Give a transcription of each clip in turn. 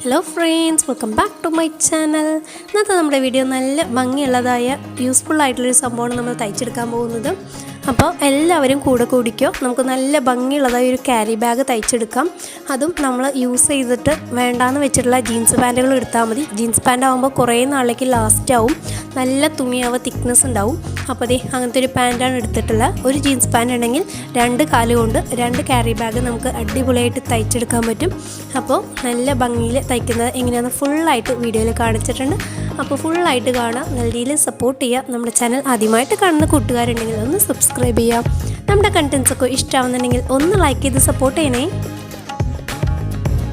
Hello friends, welcome back to my channel. ഇന്നത്തെ നമ്മുടെ video നല്ല ഭംഗിയുള്ളതായ യൂസ്ഫുൾ ആയിട്ടുള്ള സംഭവമാണ് നമ്മൾ തയ്ച്ചെടുക്കാൻ പോകുന്നത്. അപ്പോൾ എല്ലാവരും കൂടെ കൂടിക്കോ. നമുക്ക് നല്ല ഭംഗിയുള്ളതായ ഒരു ക്യാരി ബാഗ് തയ്ച്ചെടുക്കാം. അതും നമ്മൾ യൂസ് ചെയ്തിട്ട് വേണ്ടാന്ന് വെച്ചിട്ടുള്ള ജീൻസ് പാൻറ്റുകൾ എടുത്താൽ മതി. ജീൻസ് പാൻറ് ആകുമ്പോൾ കുറേ നാളേക്ക് ലാസ്റ്റ് ആവും. നല്ല തുണിയാവുക, തിക്നെസ് ഉണ്ടാവും. അപ്പോൾ ദേ അങ്ങനത്തെ ഒരു പാൻറ്റാണ് എടുത്തിട്ടുള്ളത്. ഒരു ജീൻസ് പാൻറ് ഉണ്ടെങ്കിൽ 2 കാല് കൊണ്ട് 2 ക്യാരി ബാഗ് നമുക്ക് അടിപൊളിയായിട്ട് തയ്ച്ചെടുക്കാൻ പറ്റും. അപ്പോൾ നല്ല ഭംഗിയിൽ തയ്ക്കുന്നത് എങ്ങനെയാണെന്ന് ഫുള്ളായിട്ട് വീഡിയോയിൽ കാണിച്ചിട്ടുണ്ട്. അപ്പോൾ ഫുള്ളായിട്ട് കാണാം, നല്ല രീതിയിൽ സപ്പോർട്ട് ചെയ്യുക. നമ്മുടെ ചാനൽ ആദ്യമായിട്ട് കാണുന്ന കൂട്ടുകാരുണ്ടെങ്കിൽ ഒന്ന് സബ്സ്ക്രൈബ് ചെയ്യാം. നമ്മുടെ കണ്ടൻസൊക്കെ ഇഷ്ടമാവുന്നുണ്ടെങ്കിൽ ഒന്ന് ലൈക്ക് ചെയ്ത് സപ്പോർട്ട് ചെയ്യണേ.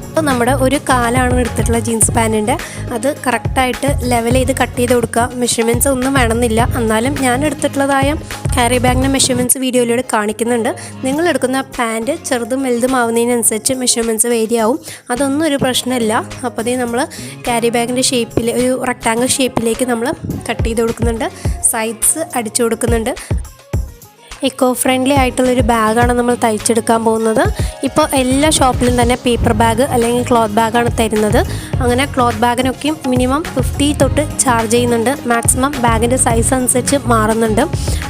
അപ്പോൾ നമ്മുടെ ഒരു കാലാണ് എടുത്തിട്ടുള്ള ജീൻസ് പാൻറ്റിൻ്റെ. അത് കറക്റ്റായിട്ട് ലെവൽ ചെയ്ത് കട്ട് ചെയ്ത് കൊടുക്കുക. മെഷർമെൻറ്റ്സ് ഒന്നും വേണമെന്നില്ല. എന്നാലും ഞാൻ എടുത്തിട്ടുള്ളതായ ക്യാരി ബാഗിൻ്റെ മെഷർമെൻറ്റ്സ് വീഡിയോയിലൂടെ കാണിക്കുന്നുണ്ട്. നിങ്ങൾ എടുക്കുന്ന പാൻറ്റ് ചെറുതും വലുതും ആവുന്നതിനനുസരിച്ച് മെഷർമെൻറ്റ്സ് വേരി ആവും. അതൊന്നും ഒരു പ്രശ്നമില്ല. അപ്പോൾ അതേ നമ്മൾ ക്യാരി ബാഗിൻ്റെ ഷേപ്പിൽ ഒരു റെക്ടാങ്കിൾ ഷേപ്പിലേക്ക് നമ്മൾ കട്ട് ചെയ്ത് കൊടുക്കുന്നുണ്ട്. സൈഡ്സ് അടിച്ചു കൊടുക്കുന്നുണ്ട്. എക്കോ ഫ്രണ്ട്ലി ആയിട്ടുള്ളൊരു ബാഗാണ് നമ്മൾ തയ്ച്ചെടുക്കാൻ പോകുന്നത്. ഇപ്പോൾ എല്ലാ ഷോപ്പിലും തന്നെ പേപ്പർ ബാഗ് അല്ലെങ്കിൽ ക്ലോത്ത് ബാഗാണ് തരുന്നത്. അങ്ങനെ ക്ലോത്ത് ബാഗിനൊക്കെയും മിനിമം 50 തൊട്ട് ചാർജ് ചെയ്യുന്നുണ്ട്. മാക്സിമം ബാഗിൻ്റെ സൈസ് അനുസരിച്ച് മാറുന്നുണ്ട്.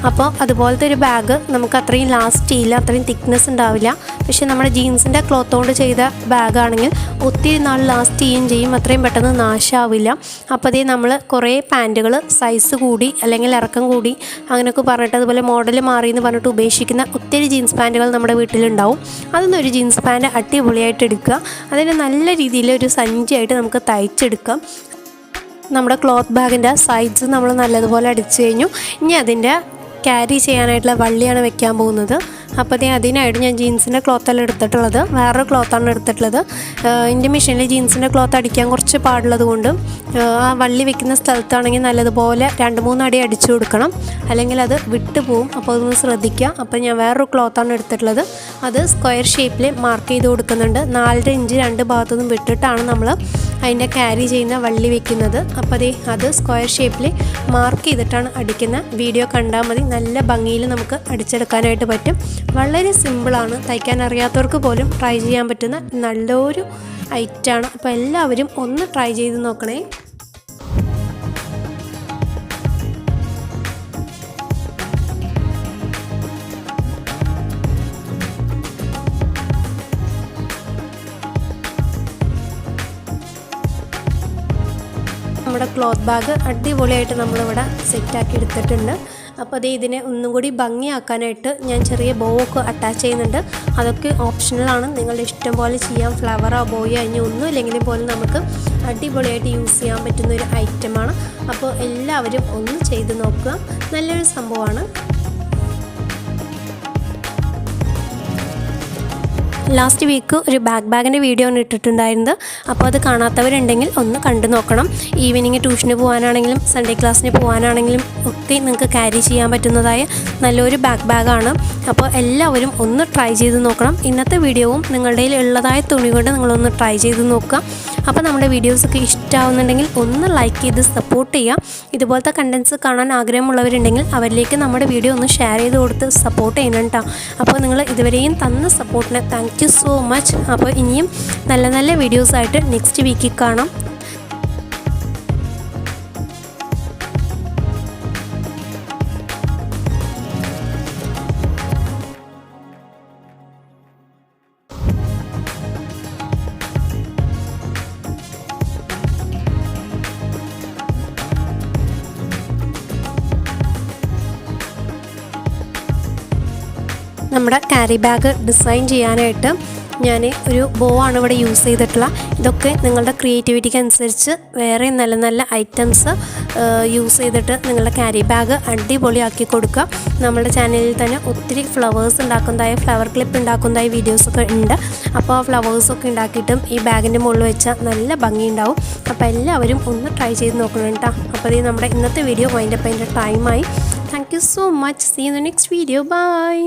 അപ്പോൾ അതുപോലത്തെ ഒരു ബാഗ് നമുക്ക് അത്രയും ലാസ്റ്റ് ചെയ്യില്ല, അത്രയും തിക്നെസ് ഉണ്ടാവില്ല. പക്ഷേ നമ്മുടെ ജീൻസിൻ്റെ ക്ലോത്ത് കൊണ്ട് ചെയ്ത ബാഗാണെങ്കിൽ ഒത്തിരി നാൾ ലാസ്റ്റ് ചെയ്യുകയും ചെയ്യും, അത്രയും പെട്ടെന്ന് നാശമാവില്ല. അപ്പോൾ അതേ നമ്മൾ കുറേ പാൻറ്റുകൾ സൈസ് കൂടി അല്ലെങ്കിൽ ഇറക്കം കൂടി അങ്ങനെയൊക്കെ പറഞ്ഞിട്ട് അതുപോലെ മോഡൽ മാറി പറഞ്ഞിട്ട് ഉപേക്ഷിക്കുന്ന ഒത്തിരി ജീൻസ് പാൻറ്റുകൾ നമ്മുടെ വീട്ടിലുണ്ടാവും. അതൊന്നൊരു ജീൻസ് പാൻറ്റ് അടിപൊളിയായിട്ട് എടുക്കുക. അതിന് നല്ല രീതിയിൽ ഒരു സഞ്ചിയായിട്ട് നമുക്ക് തയ്ച്ചെടുക്കാം. നമ്മുടെ ക്ലോത്ത് ബാഗിൻ്റെ സൈഡ്സ് നമ്മൾ നല്ലതുപോലെ അടിച്ചു കഴിഞ്ഞു. ഇനി അതിൻ്റെ ക്യാരി ചെയ്യാനായിട്ടുള്ള വള്ളിയാണ് വെക്കാൻ പോകുന്നത്. അപ്പോൾ അതിനായിട്ട് ഞാൻ ജീൻസിൻ്റെ ക്ലോത്തെല്ലാം എടുത്തിട്ടുള്ളത്. വേറൊരു ക്ലോത്താണ് എടുത്തിട്ടുള്ളത്. എൻ്റെ മെഷീനിൽ ജീൻസിൻ്റെ ക്ലോത്ത് അടിക്കാൻ കുറച്ച് പാടുള്ളത് കൊണ്ട് ആ വള്ളി വെക്കുന്ന സ്ഥലത്താണെങ്കിൽ നല്ലതുപോലെ 2-3 അടി അടിച്ചു കൊടുക്കണം, അല്ലെങ്കിൽ അത് വിട്ടു പോവും. അപ്പോൾ അതൊന്ന് ശ്രദ്ധിക്കുക. അപ്പോൾ ഞാൻ വേറൊരു ക്ലോത്താണ് എടുത്തിട്ടുള്ളത്. അത് സ്ക്വയർ ഷേപ്പിൽ മാർക്ക് ചെയ്ത് കൊടുക്കുന്നുണ്ട്. 4 ഇഞ്ച് 2 ഭാഗത്തുനിന്നും വിട്ടിട്ടാണ് നമ്മൾ അതിൻ്റെ ക്യാരി ചെയ്യുന്ന വള്ളി വെക്കുന്നത്. അപ്പോൾ അത് സ്ക്വയർ ഷേപ്പിൽ മാർക്ക് ചെയ്തിട്ടാണ് അടിക്കുന്നത്. വീഡിയോ കണ്ടാൽ മതി, നല്ല ഭംഗിയിൽ നമുക്ക് അടിച്ചെടുക്കാനായിട്ട് പറ്റും. വളരെ സിമ്പിളാണ്. തയ്ക്കാൻ അറിയാത്തവർക്ക് പോലും ട്രൈ ചെയ്യാൻ പറ്റുന്ന നല്ലൊരു ഐറ്റമാണ്. അപ്പോൾ എല്ലാവരും ഒന്ന് ട്രൈ ചെയ്ത് നോക്കണേ. നമ്മുടെ ക്ലോത്ത് ബാഗ് അടിപൊളിയായിട്ട് നമ്മളിവിടെ സെറ്റാക്കി എടുത്തിട്ടുണ്ട്. അപ്പോൾ ഇതിനെ ഒന്നും കൂടി ഭംഗിയാക്കാനായിട്ട് ഞാൻ ചെറിയ ബോ ഒക്കെ അറ്റാച്ച് ചെയ്യുന്നുണ്ട്. അതൊക്കെ ഓപ്ഷണലാണ്, നിങ്ങളുടെ ഇഷ്ടം പോലെ ചെയ്യാം. ഫ്ലവറോ ബോയോ അതിന് ഒന്നും ഇല്ലെങ്കിലും പോലും നമുക്ക് അടിപൊളിയായിട്ട് യൂസ് ചെയ്യാൻ പറ്റുന്ന ഒരു ഐറ്റമാണ്. അപ്പോൾ എല്ലാവരും ഒന്ന് ചെയ്ത് നോക്കുക, നല്ലൊരു സംഭവമാണ്. ലാസ്റ്റ് വീക്ക് ഒരു ബാഗിൻ്റെ വീഡിയോ ആണ് ഇട്ടിട്ടുണ്ടായിരുന്നത്. അപ്പോൾ അത് കാണാത്തവരുണ്ടെങ്കിൽ ഒന്ന് കണ്ടു നോക്കണം. ഈവനിങ് ട്യൂഷന് പോകാനാണെങ്കിലും സൺഡേ ക്ലാസ്സിന് പോകാനാണെങ്കിലും ഒക്കെ നിങ്ങൾക്ക് ക്യാരി ചെയ്യാൻ പറ്റുന്നതായ നല്ലൊരു ബാഗാണ്. അപ്പോൾ എല്ലാവരും ഒന്ന് ട്രൈ ചെയ്ത് നോക്കണം. ഇന്നത്തെ വീഡിയോവും നിങ്ങളുടെ കയ്യിൽ ഉള്ളതായ തുണി കൊണ്ട് നിങ്ങളൊന്ന് ട്രൈ ചെയ്ത് നോക്കുക. അപ്പോൾ നമ്മുടെ വീഡിയോസൊക്കെ ഇഷ്ടമാവുന്നുണ്ടെങ്കിൽ ഒന്ന് ലൈക്ക് ചെയ്ത് സപ്പോർട്ട് ചെയ്യുക. ഇതുപോലത്തെ കണ്ടൻസ് കാണാൻ ആഗ്രഹമുള്ളവരുണ്ടെങ്കിൽ അവരിലേക്ക് നമ്മുടെ വീഡിയോ ഒന്ന് ഷെയർ ചെയ്ത് കൊടുത്ത് സപ്പോർട്ട് ചെയ്യണം കേട്ടോ. അപ്പോൾ നിങ്ങൾ ഇതുവരെയും തന്ന സപ്പോർട്ടിന് താങ്ക് യു സോ മച്ച്. അപ്പോൾ ഇനിയും നല്ല നല്ല വീഡിയോസായിട്ട് നെക്സ്റ്റ് വീക്കിൽ കാണാം. നമ്മുടെ ക്യാരി ബാഗ് ഡിസൈൻ ചെയ്യാനായിട്ട് ഞാൻ ഒരു ബോ ആണ് ഇവിടെ യൂസ് ചെയ്തിട്ടുള്ളത്. ഇതൊക്കെ നിങ്ങളുടെ ക്രിയേറ്റിവിറ്റിക്ക് അനുസരിച്ച് വേറെ നല്ല നല്ല ഐറ്റംസ് യൂസ് ചെയ്തിട്ട് നിങ്ങളുടെ ക്യാരി ബാഗ് അടിപൊളിയാക്കി കൊടുക്കുക. നമ്മുടെ ചാനലിൽ തന്നെ ഒത്തിരി ഫ്ലവേഴ്സ് ഉണ്ടാക്കുന്നതായ ഫ്ലവർ ക്ലിപ്പ് ഉണ്ടാക്കുന്നതായ വീഡിയോസൊക്കെ ഉണ്ട്. അപ്പോൾ ആ ഫ്ലവേഴ്സൊക്കെ ഉണ്ടാക്കിയിട്ടും ഈ ബാഗിൻ്റെ മുകളിൽ വെച്ചാൽ നല്ല ഭംഗിയുണ്ടാവും. അപ്പോൾ എല്ലാവരും ഒന്ന് ട്രൈ ചെയ്ത് നോക്കണം കേട്ടോ. അപ്പോൾ നമ്മുടെ ഇന്നത്തെ വീഡിയോ വൈൻഡപ്പ് അതിൻ്റെ ടൈമായി. Thank you so much. See you in the next video. By.